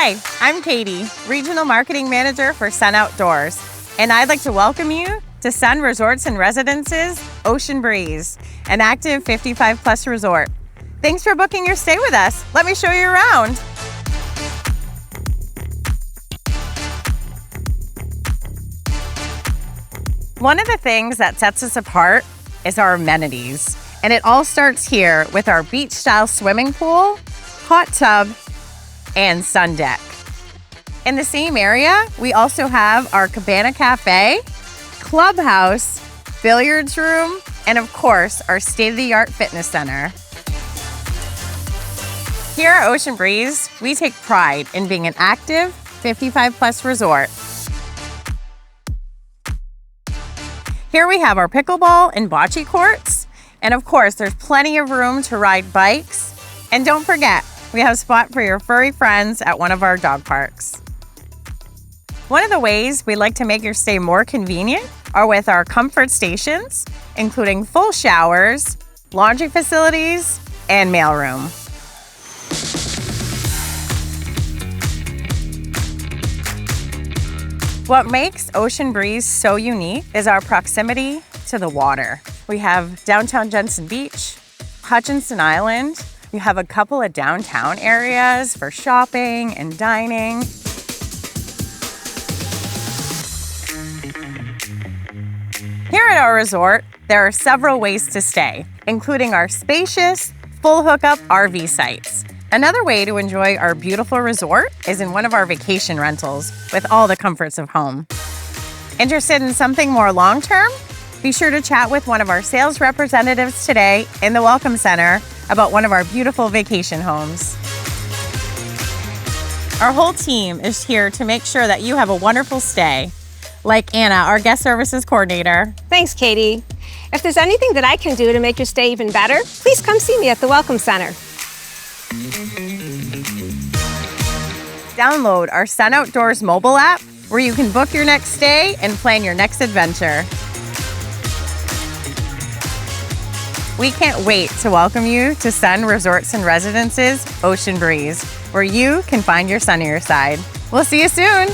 Hi, I'm Katie, Regional Marketing Manager for Sun Outdoors, and I'd like to welcome you to Sun Resorts and Residences Ocean Breeze, an active 55-plus resort. Thanks for booking your stay with us. Let me show you around. One of the things that sets us apart is our amenities, and it all starts here with our beach-style swimming pool, hot tub, and sun deck. In the same area, we also have our cabana café, clubhouse, billiards room, and of course, our state-of-the-art fitness center. Here at Ocean Breeze, we take pride in being an active 55-plus resort. Here we have our pickleball and bocce courts, and of course, there's plenty of room to ride bikes. And don't forget, we have a spot for your furry friends at one of our dog parks. One of the ways we like to make your stay more convenient are with our comfort stations, including full showers, laundry facilities, and mailroom. What makes Ocean Breeze so unique is our proximity to the water. We have downtown Jensen Beach, Hutchinson Island. You have a couple of downtown areas for shopping and dining. Here at our resort, there are several ways to stay, including our spacious, full hookup RV sites. Another way to enjoy our beautiful resort is in one of our vacation rentals with all the comforts of home. Interested in something more long-term? Be sure to chat with one of our sales representatives today in the Welcome Center about one of our beautiful vacation homes. Our whole team is here to make sure that you have a wonderful stay. Like Anna, our guest services coordinator. Thanks, Katie. If there's anything that I can do to make your stay even better, please come see me at the Welcome Center. Download our Sun Outdoors mobile app where you can book your next stay and plan your next adventure. We can't wait to welcome you to Sun Resorts and Residences Ocean Breeze, where you can find your sunnier side. We'll see you soon.